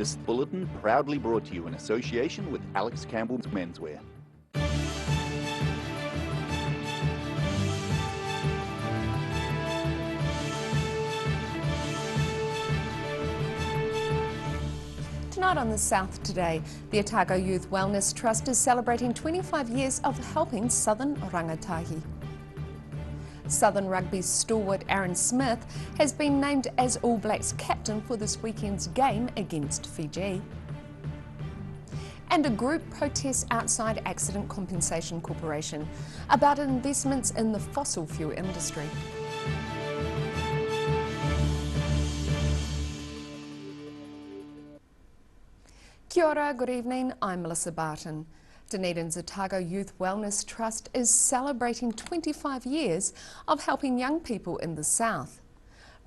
This bulletin proudly brought to you in association with Alex Campbell's Menswear. Tonight on The South Today, the Otago Youth Wellness Trust is celebrating 25 years of helping Southern rangatahi. Southern Rugby's stalwart Aaron Smith has been named as All Blacks captain for this weekend's game against Fiji. And a group protests outside Accident Compensation Corporation about investments in the fossil fuel industry. Kia ora, good evening, I'm Melissa Barton. Dunedin's Otago Youth Wellness Trust is celebrating 25 years of helping young people in the South.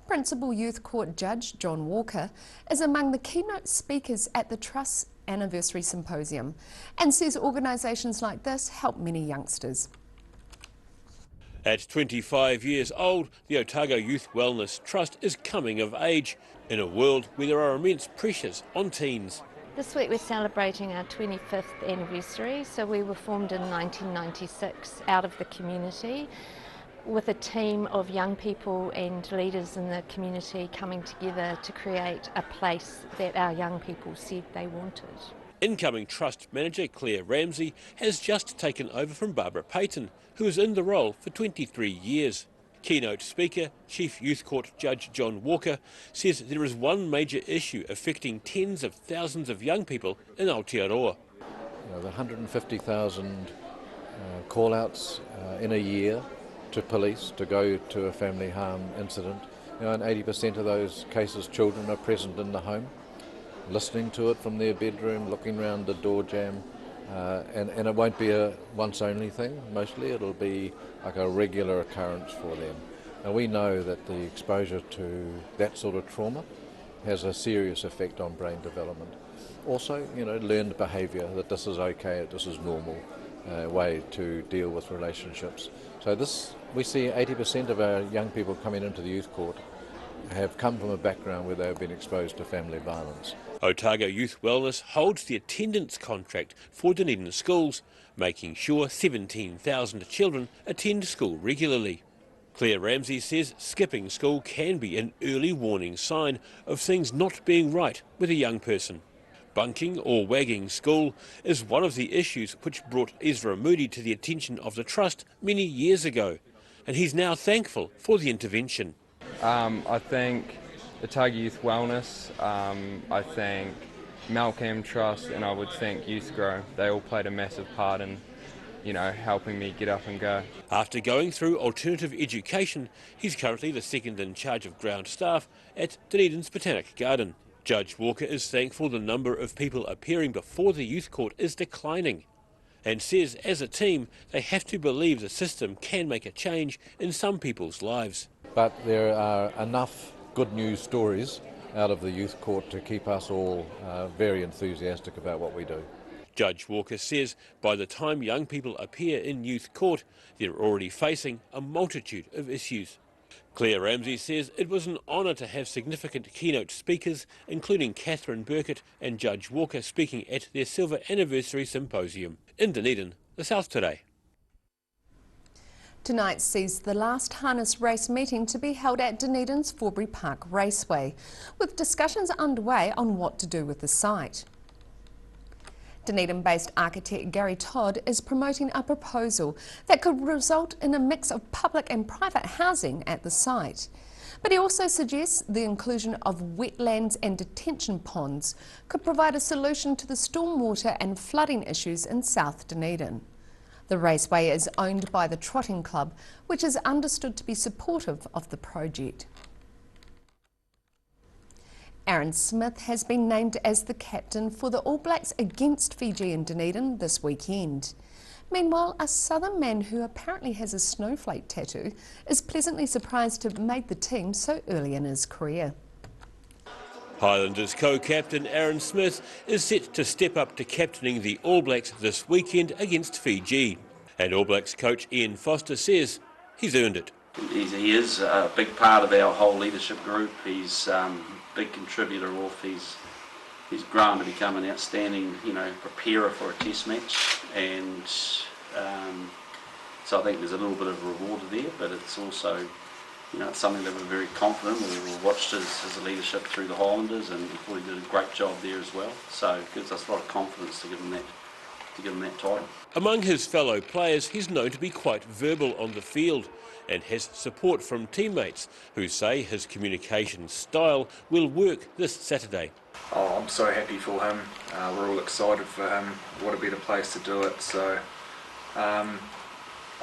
Principal Youth Court Judge John Walker is among the keynote speakers at the Trust's Anniversary Symposium and says organisations like this help many youngsters. At 25 years old, the Otago Youth Wellness Trust is coming of age in a world where there are immense pressures on teens. This week we're celebrating our 25th anniversary, so we were formed in 1996 out of the community with a team of young people and leaders in the community coming together to create a place that our young people said they wanted. Incoming Trust Manager Claire Ramsey has just taken over from Barbara Payton, who was in the role for 23 years. Keynote speaker, Chief Youth Court Judge John Walker, says there is one major issue affecting tens of thousands of young people in Aotearoa. The 150,000 call-outs in a year to police to go to a family harm incident, and 80% of those cases children are present in the home, listening to it from their bedroom, looking around the door jamb. And it won't be a once-only thing, mostly it'll be like a regular occurrence for them. And we know that the exposure to that sort of trauma has a serious effect on brain development. Also, learned behaviour, that this is okay, this is normal way to deal with relationships. So we see 80% of our young people coming into the youth court have come from a background where they've been exposed to family violence. Otago Youth Wellness holds the attendance contract for Dunedin schools, making sure 17,000 children attend school regularly. Claire Ramsey says skipping school can be an early warning sign of things not being right with a young person. Bunking or wagging school is one of the issues which brought Ezra Moody to the attention of the Trust many years ago, and he's now thankful for the intervention. I think Otago Youth Wellness, I think Malcolm Trust, and I would think Youth Grow. They all played a massive part in, helping me get up and go. After going through alternative education, he's currently the second in charge of ground staff at Dunedin's Botanic Garden. Judge Walker is thankful the number of people appearing before the youth court is declining, and says as a team they have to believe the system can make a change in some people's lives. But there are enough good news stories out of the youth court to keep us all very enthusiastic about what we do. Judge Walker says by the time young people appear in youth court, they're already facing a multitude of issues. Claire Ramsey says it was an honour to have significant keynote speakers, including Catherine Burkett and Judge Walker, speaking at their Silver Anniversary Symposium. In Dunedin, The South Today. Tonight sees the last harness race meeting to be held at Dunedin's Forbury Park Raceway, with discussions underway on what to do with the site. Dunedin-based architect Gary Todd is promoting a proposal that could result in a mix of public and private housing at the site. But he also suggests the inclusion of wetlands and detention ponds could provide a solution to the stormwater and flooding issues in South Dunedin. The raceway is owned by the Trotting Club, which is understood to be supportive of the project. Aaron Smith has been named as the captain for the All Blacks against Fiji in Dunedin this weekend. Meanwhile, a southern man who apparently has a snowflake tattoo is pleasantly surprised to have made the team so early in his career. Highlanders co-captain Aaron Smith is set to step up to captaining the All Blacks this weekend against Fiji. And All Blacks coach Ian Foster says he's earned it. He is a big part of our whole leadership group. He's a big contributor off his he's grown to become an outstanding, preparer for a test match, and so I think there's a little bit of a reward there, but it's also, it's something that we're very confident. We've watched his leadership through the Highlanders, and he thought he did a great job there as well. So it gives us a lot of confidence to give him that title. Among his fellow players, he's known to be quite verbal on the field and has support from teammates who say his communication style will work this Saturday. Oh, I'm so happy for him. We're all excited for him. What a better place to do it. So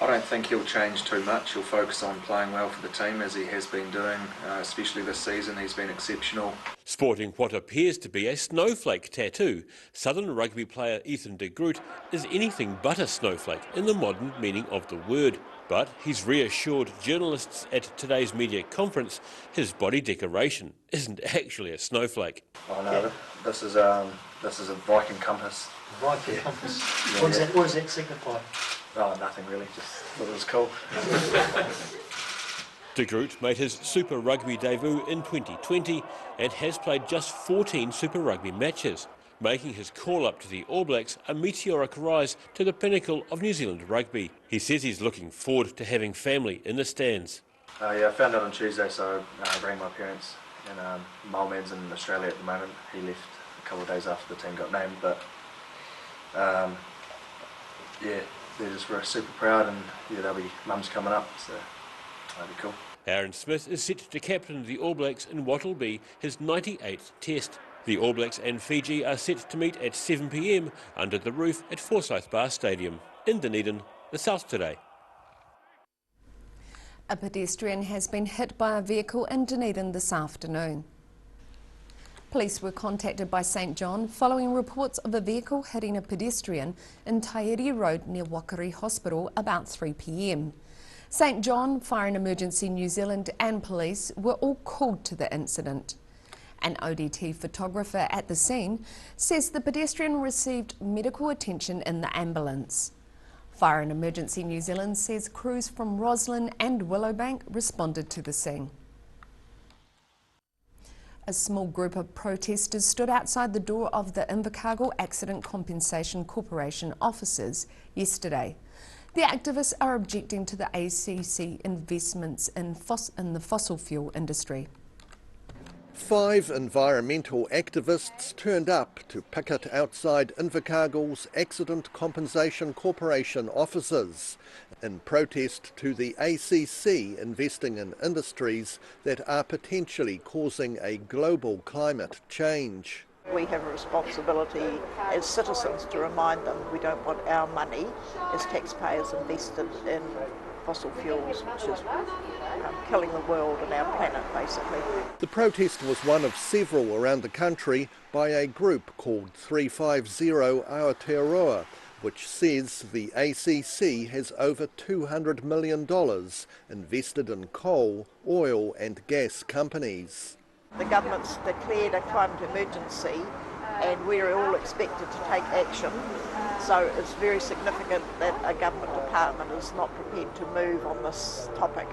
I don't think he'll change too much. He'll focus on playing well for the team as he has been doing, especially this season. He's been exceptional. Sporting what appears to be a snowflake tattoo, Southern rugby player Ethan de Groot is anything but a snowflake in the modern meaning of the word. But he's reassured journalists at today's media conference his body decoration isn't actually a snowflake. Oh no, this is a Viking compass. Viking compass? Yeah, what does that signify? Oh, nothing really, just thought it was cool. De Groot made his Super Rugby debut in 2020 and has played just 14 Super Rugby matches, making his call-up to the All Blacks a meteoric rise to the pinnacle of New Zealand rugby. He says he's looking forward to having family in the stands. Yeah, I found out on Tuesday, so I rang my parents, and my old man's in Australia at the moment. He left a couple of days after the team got named, but yeah, they're just super proud, and yeah, mum's coming up, so that'll be cool. Aaron Smith is set to captain the All Blacks in what will be his 98th test. The All Blacks and Fiji are set to meet at 7 p.m. under the roof at Forsyth Bar Stadium in Dunedin, the South today. A pedestrian has been hit by a vehicle in Dunedin this afternoon. Police were contacted by St John following reports of a vehicle hitting a pedestrian in Tairi Road near Wakari Hospital about 3 p.m. St John, Fire and Emergency New Zealand and police were all called to the incident. An ODT photographer at the scene says the pedestrian received medical attention in the ambulance. Fire and Emergency New Zealand says crews from Roslyn and Willowbank responded to the scene. A small group of protesters stood outside the door of the Invercargill Accident Compensation Corporation offices yesterday. The activists are objecting to the ACC investments in the fossil fuel industry. 5 environmental activists turned up to picket outside Invercargill's Accident Compensation Corporation offices in protest to the ACC investing in industries that are potentially causing a global climate change. We have a responsibility as citizens to remind them we don't want our money as taxpayers invested in fossil fuels, which is killing the world and our planet, basically. The protest was one of several around the country by a group called 350 Aotearoa, which says the ACC has over $200 million invested in coal, oil and gas companies. The government's declared a climate emergency and we're all expected to take action. So it's very significant that a government department is not prepared to move on this topic.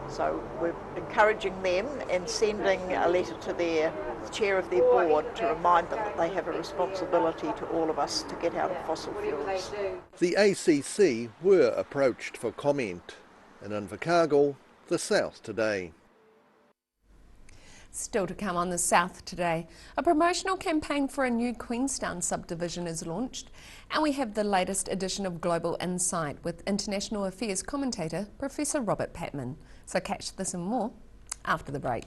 So we're encouraging them and sending a letter to the chair of their board to remind them that they have a responsibility to all of us to get out of fossil fuels. The ACC were approached for comment. In Invercargill, the South today. Still to come on the South today, a promotional campaign for a new Queenstown subdivision is launched, and we have the latest edition of Global Insight with International Affairs commentator Professor Robert Patman. So catch this and more after the break.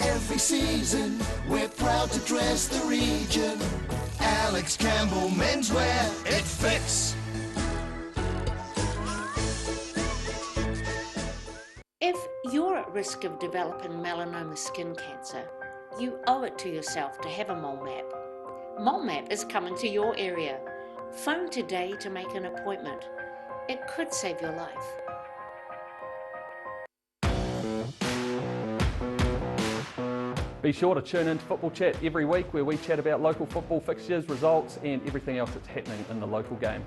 Every season, we're proud to dress the region. Alex Campbell Menswear, it fits. If you're at risk of developing melanoma skin cancer, you owe it to yourself to have a mole map. MolMap is coming to your area. Phone today to make an appointment. It could save your life. Be sure to tune in to Football Chat every week, where we chat about local football fixtures, results and everything else that's happening in the local game.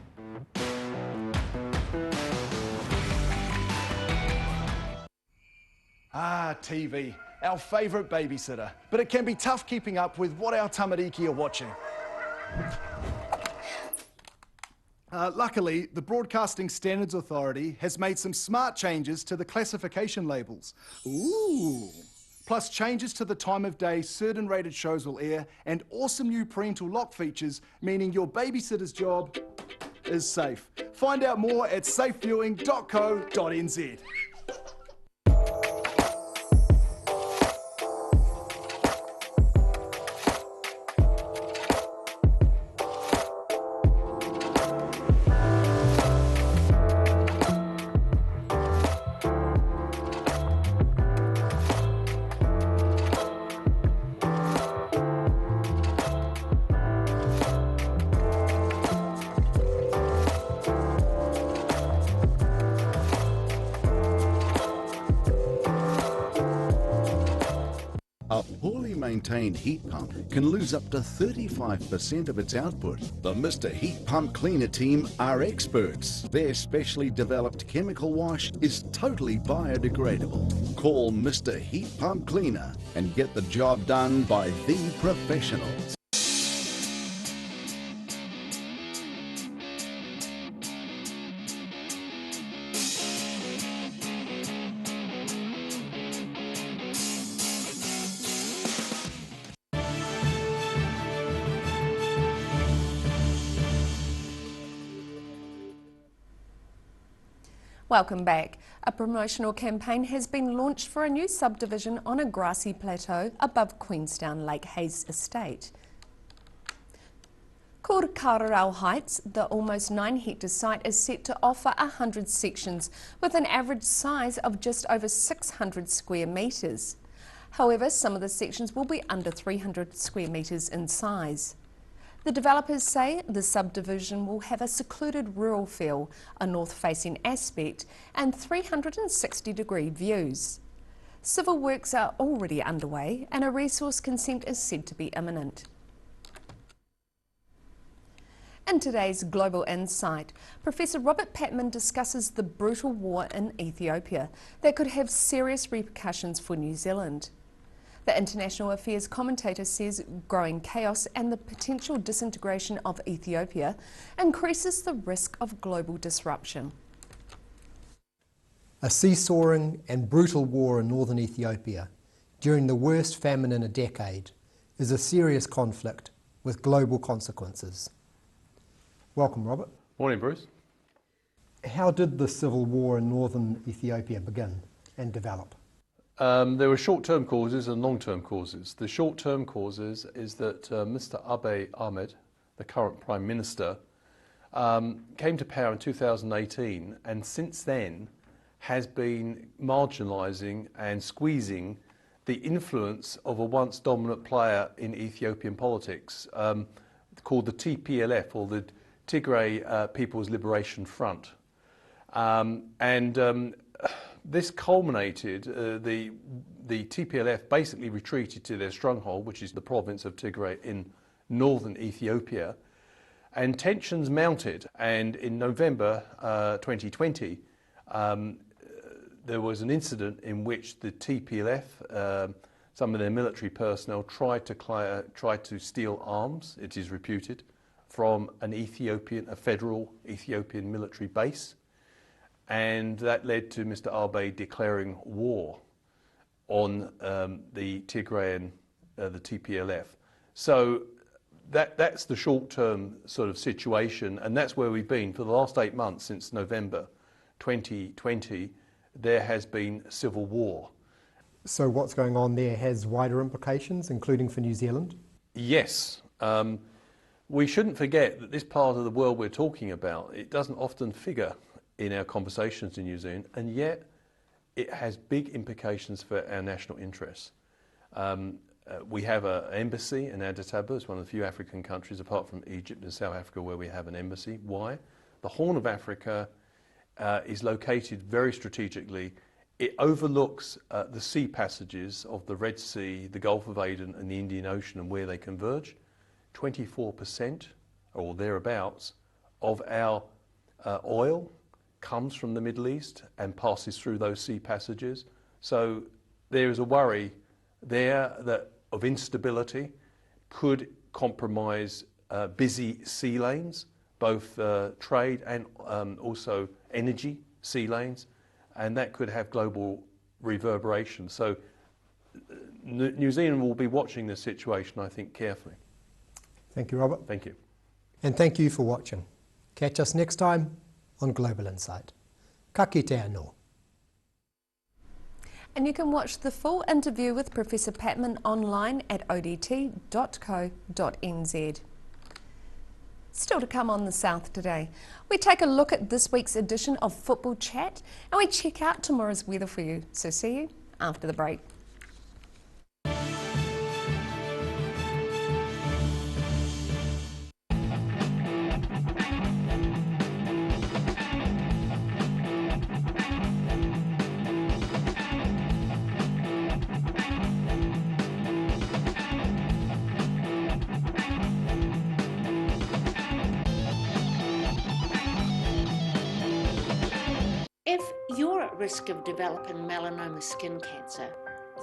Ah, TV, our favourite babysitter. But it can be tough keeping up with what our tamariki are watching. Luckily, the Broadcasting Standards Authority has made some smart changes to the classification labels. Ooh! Plus changes to the time of day certain rated shows will air, and awesome new parental lock features, meaning your babysitter's job is safe. Find out more at safeviewing.co.nz. A poorly maintained heat pump can lose up to 35% of its output. The Mr. Heat Pump Cleaner team are experts. Their specially developed chemical wash is totally biodegradable. Call Mr. Heat Pump Cleaner and get the job done by the professionals. Welcome back. A promotional campaign has been launched for a new subdivision on a grassy plateau above Queenstown Lake Hayes Estate. Called Kararau Heights, the almost 9-hectare site is set to offer 100 sections with an average size of just over 600 square metres. However, some of the sections will be under 300 square metres in size. The developers say the subdivision will have a secluded rural feel, a north-facing aspect and 360-degree views. Civil works are already underway and a resource consent is said to be imminent. In today's Global Insight, Professor Robert Patman discusses the brutal war in Ethiopia that could have serious repercussions for New Zealand. The international affairs commentator says growing chaos and the potential disintegration of Ethiopia increases the risk of global disruption. A seesawing and brutal war in northern Ethiopia during the worst famine in a decade is a serious conflict with global consequences. Welcome, Robert. Morning, Bruce. How did the civil war in northern Ethiopia begin and develop? There were short-term causes and long-term causes. The short-term causes is that Mr. Abiy Ahmed, the current Prime Minister, came to power in 2018 and since then has been marginalising and squeezing the influence of a once dominant player in Ethiopian politics called the TPLF, or the Tigray People's Liberation Front. This culminated, the TPLF basically retreated to their stronghold, which is the province of Tigray in northern Ethiopia, and tensions mounted. And in November 2020, there was an incident in which the TPLF, some of their military personnel, tried to steal arms, it is reputed, from a federal Ethiopian military base. And that led to Mr. Abiy declaring war on the Tigrayan, the TPLF. So that's the short-term sort of situation, and that's where we've been for the last 8 months since November 2020. There has been civil war. So what's going on there has wider implications, including for New Zealand? Yes. We shouldn't forget that this part of the world we're talking about, it doesn't often figure in our conversations in New Zealand, and yet it has big implications for our national interests. We have an embassy in Addis Ababa. It's one of the few African countries, apart from Egypt and South Africa, where we have an embassy. Why? The Horn of Africa is located very strategically. It overlooks the sea passages of the Red Sea, the Gulf of Aden and the Indian Ocean and where they converge. 24% or thereabouts of our oil comes from the Middle East and passes through those sea passages. So there is a worry there that of instability could compromise busy sea lanes, both trade and also energy sea lanes, and that could have global reverberation. So New Zealand will be watching this situation, I think, carefully. Thank you, Robert. Thank you. And thank you for watching. Catch us next time on Global Insight. Ka kite anō. And you can watch the full interview with Professor Patman online at odt.co.nz. Still to come on The South today, we take a look at this week's edition of Football Chat and we check out tomorrow's weather for you. So see you after the break. If you're at risk of developing melanoma skin cancer,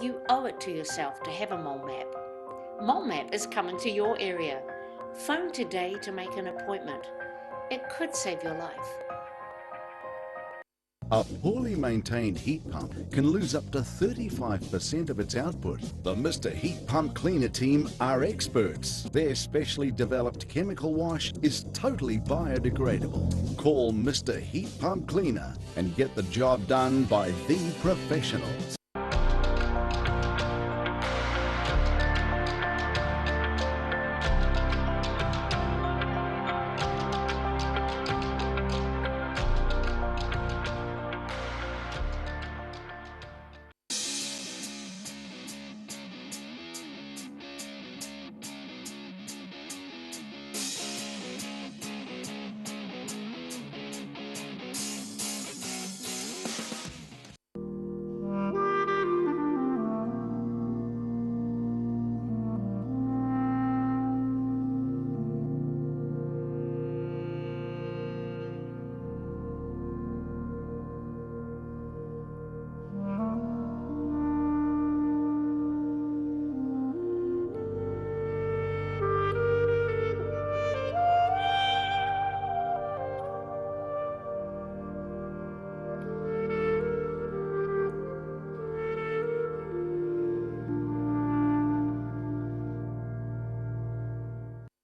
you owe it to yourself to have a mole map. Mole map is coming to your area. Phone today to make an appointment. It could save your life. A poorly maintained heat pump can lose up to 35% of its output. The Mr. Heat Pump Cleaner team are experts. Their specially developed chemical wash is totally biodegradable. Call Mr. Heat Pump Cleaner and get the job done by the professionals.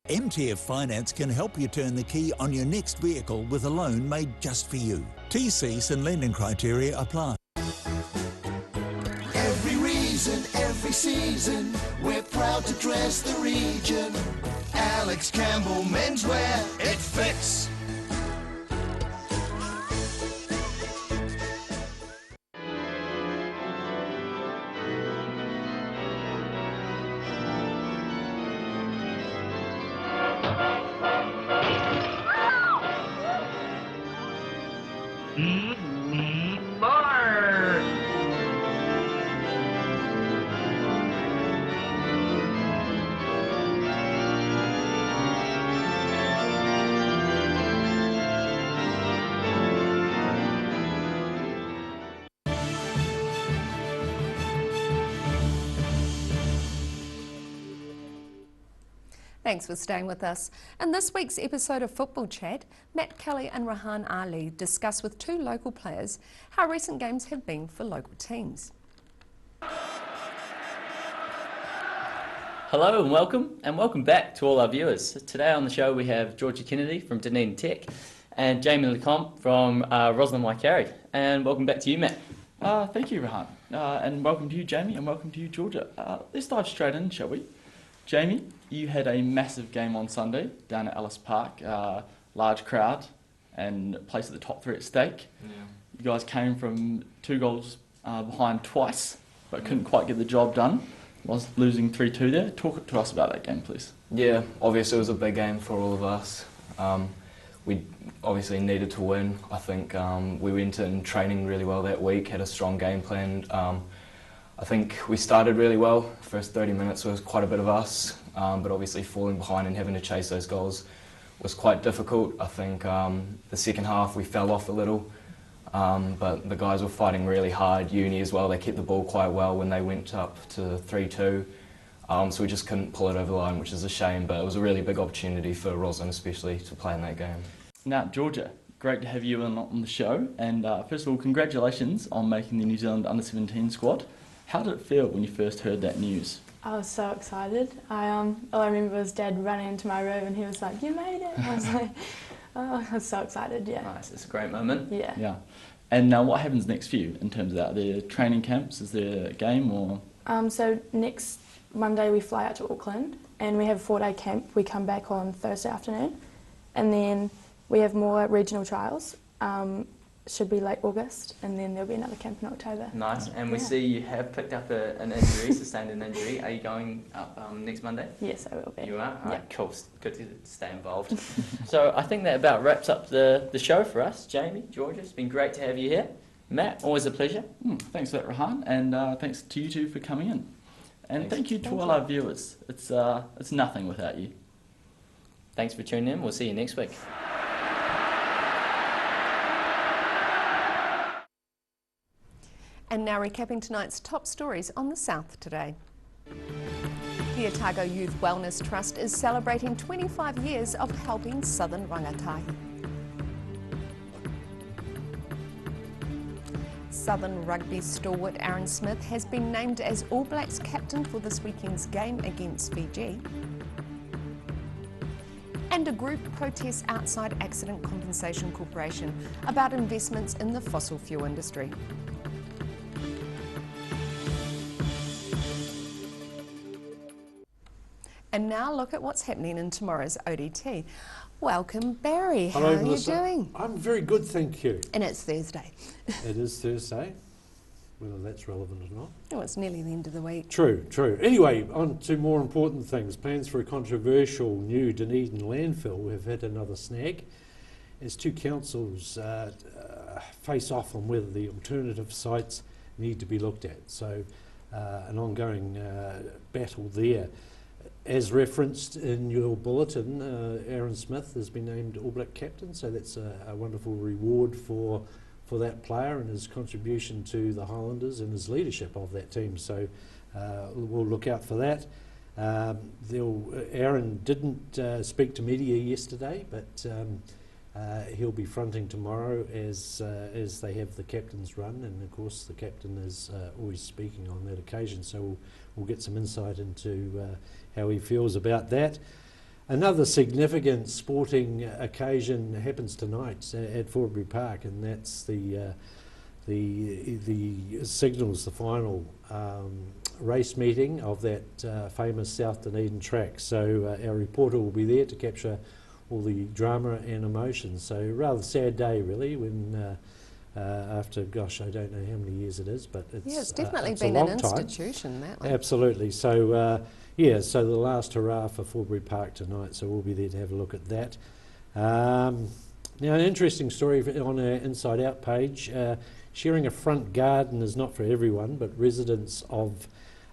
MTF Finance can help you turn the key on your next vehicle with a loan made just for you. TCs and lending criteria apply. Every reason, every season, we're proud to dress the region. Alex Campbell Menswear, it fits. Thanks for staying with us. In this week's episode of Football Chat, Matt Kelly and Rahan Ali discuss with two local players how recent games have been for local teams. Hello and welcome back to all our viewers. Today on the show we have Georgie Kennedy from Dunedin Tech and Jamie Lecomte from Roslyn Waikari. And welcome back to you, Matt. Thank you, Rahan. And welcome to you, Jamie, and welcome to you, Georgia. Let's dive straight in, shall we? Jamie, you had a massive game on Sunday down at Ellis Park, large crowd and place at the top three at stake. Yeah. You guys came from 2 goals behind twice, but couldn't quite get the job done. was losing 3-2 there. Talk to us about that game, please. Yeah, obviously it was a big game for all of us. We obviously needed to win. I think we went in training really well that week, had a strong game plan. I think we started really well. First 30 minutes was quite a bit of us, but obviously falling behind and having to chase those goals was quite difficult. I think the second half we fell off a little, but the guys were fighting really hard. Uni as well, they kept the ball quite well when they went up to 3-2. So we just couldn't pull it over the line, which is a shame, but it was a really big opportunity for Roslyn especially to play in that game. Now, Georgia, great to have you on the show, and first of all, congratulations on making the New Zealand Under-17 squad. How did it feel when you first heard that news? I was so excited. All I remember was Dad running into my room and he was like, "You made it!" I was like, oh, I was so excited, yeah. Nice, it's a great moment. Yeah. Yeah. And now what happens next for you in terms of that? Are there training camps? Is there a game or...? So next Monday we fly out to Auckland and we have a 4-day camp. We come back on Thursday afternoon and then we have more regional trials. Should be late August, and then there'll be another camp in October. Nice, and we see you have picked up an injury, sustained an injury. Are you going up next Monday? Yes, I will be. You are? Yeah. Right, cool, good to stay involved. So I think that about wraps up the show for us. Jamie, Georgia, it's been great to have you here. Matt, always a pleasure. Thanks for that, Rahan, and thanks to you two for coming in. And thank you to all our viewers. It's nothing without you. Thanks for tuning in. We'll see you next week. And now recapping tonight's top stories on the South today. The Otago Youth Wellness Trust is celebrating 25 years of helping Southern Rangatahi. Southern Rugby stalwart Aaron Smith has been named as All Blacks captain for this weekend's game against Fiji. And a group protests outside Accident Compensation Corporation about investments in the fossil fuel industry. And now look at what's happening in tomorrow's ODT. Welcome, Barry. How are you doing? I'm very good, thank you. And it's Thursday. It is Thursday, whether that's relevant or not. Oh, it's nearly the end of the week. True, true. Anyway, on to more important things. Plans for a controversial new Dunedin landfill have had another snag as two councils face off on whether the alternative sites need to be looked at. So an ongoing battle there. As referenced in your bulletin, Aaron Smith has been named All Black captain, so that's a wonderful reward for that player and his contribution to the Highlanders and his leadership of that team. So we'll look out for that. Aaron didn't speak to media yesterday, but he'll be fronting tomorrow as they have the captain's run, and of course the captain is always speaking on that occasion. So we'll get some insight into how he feels about that. Another significant sporting occasion happens tonight at Forbury Park, and that's the signals the final race meeting of that famous South Dunedin track. So our reporter will be there to capture all the drama and emotion. So rather sad day really when after, gosh, I don't know how many years it is, but it's definitely it's been a long an time. institution, that one. Absolutely. So yeah, so the last hurrah for Forbury Park tonight, so we'll be there to have a look at that. Now an interesting story on our Inside Out page. Sharing a front garden is not for everyone, but residents of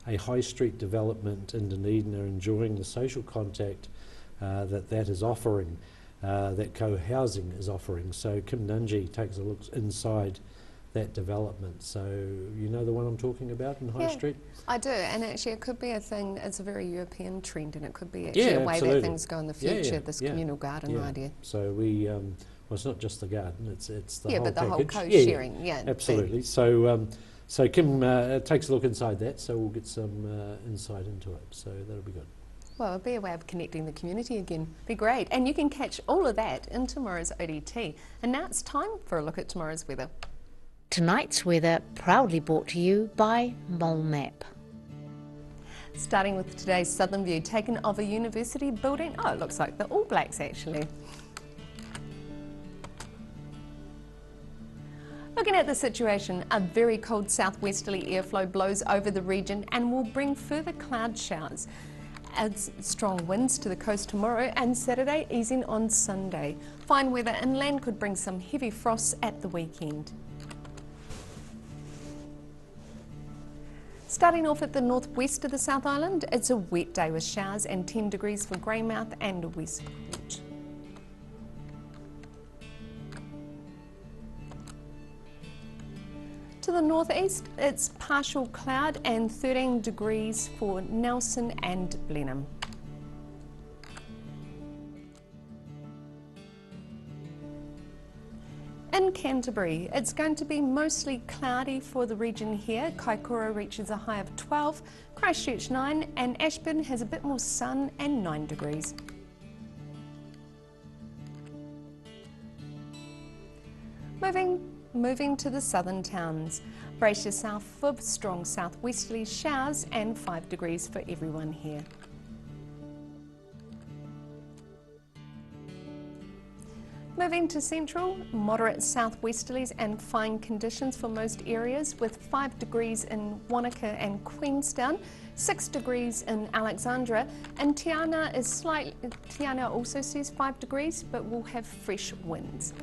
a high street development in Dunedin are enjoying the social contact that is offering, that co-housing is offering. So Kim Nungi takes a look inside that development. So you know the one I'm talking about in High Street? I do, and actually it could be a thing, it's a very European trend, and it could be actually a way that things go in the future, this communal garden idea. So we, well, it's not just the garden, it's the whole but the package. whole co-sharing, Absolutely. So, so Kim takes a look inside that, so we'll get some insight into it, so that'll be good. Well, it'll be a way of connecting the community again. Be great. And you can catch all of that in tomorrow's ODT. And now it's time for a look at tomorrow's weather. Tonight's weather proudly brought to you by Mole Map. Starting with today's southern view taken of a university building. Oh, it looks like the All Blacks actually. Looking at the situation, a very cold southwesterly airflow blows over the region and will bring further cloud showers. Adds strong winds to the coast tomorrow and Saturday, easing on Sunday. Fine weather inland could bring some heavy frosts at the weekend. Starting off at the northwest of the South Island, it's a wet day with showers and 10 degrees for Greymouth and Westport. To the northeast, it's partial cloud and 13 degrees for Nelson and Blenheim. In Canterbury, it's going to be mostly cloudy for the region here. Kaikoura reaches a high of 12, Christchurch 9, and Ashburn has a bit more sun and 9 degrees. Moving to the southern towns. Brace yourself for strong southwesterly showers and 5 degrees for everyone here. Moving to central, moderate southwesterlies and fine conditions for most areas with 5 degrees in Wanaka and Queenstown, 6 degrees in Alexandra, and Tiana also says 5 degrees but will have fresh winds.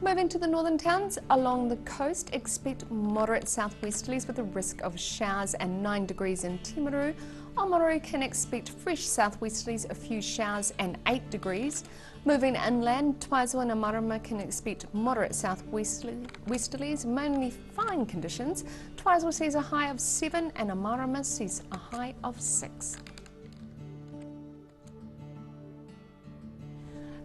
Moving to the northern towns, along the coast, expect moderate southwesterlies with a risk of showers and 9 degrees in Timaru. Oamaru can expect fresh southwesterlies, a few showers and 8 degrees. Moving inland, Taizo and Amarama can expect moderate southwesterlies, mainly fine conditions. Taizo sees a high of 7 and Amarama sees a high of 6.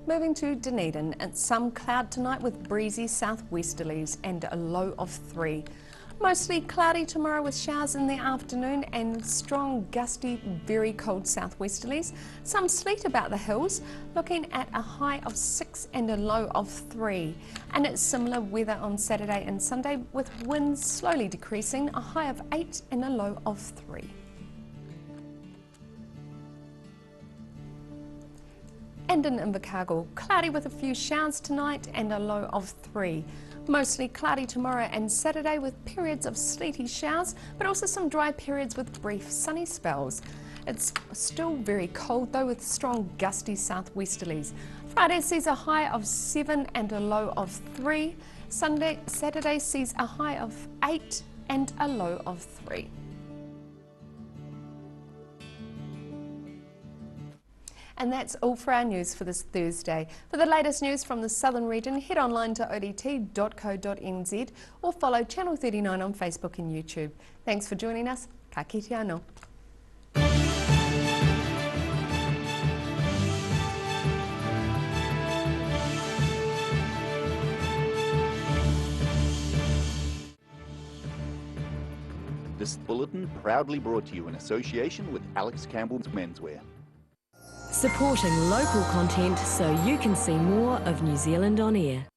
Moving to Dunedin, it's some cloud tonight with breezy southwesterlies and a low of 3. Mostly cloudy tomorrow with showers in the afternoon and strong, gusty, very cold southwesterlies. Some sleet about the hills, looking at a high of 6 and a low of 3. And it's similar weather on Saturday and Sunday with winds slowly decreasing, a high of 8 and a low of 3. And in Invercargill, cloudy with a few showers tonight and a low of 3. Mostly cloudy tomorrow and Saturday with periods of sleety showers, but also some dry periods with brief sunny spells. It's still very cold though with strong gusty southwesterlies. Friday sees a high of 7 and a low of 3. Saturday sees a high of 8 and a low of 3. And that's all for our news for this Thursday. For the latest news from the southern region, head online to odt.co.nz or follow Channel 39 on Facebook and YouTube. Thanks for joining us. Ka kite anō. This bulletin proudly brought to you in association with Alex Campbell's Menswear. Supporting local content so you can see more of New Zealand on air.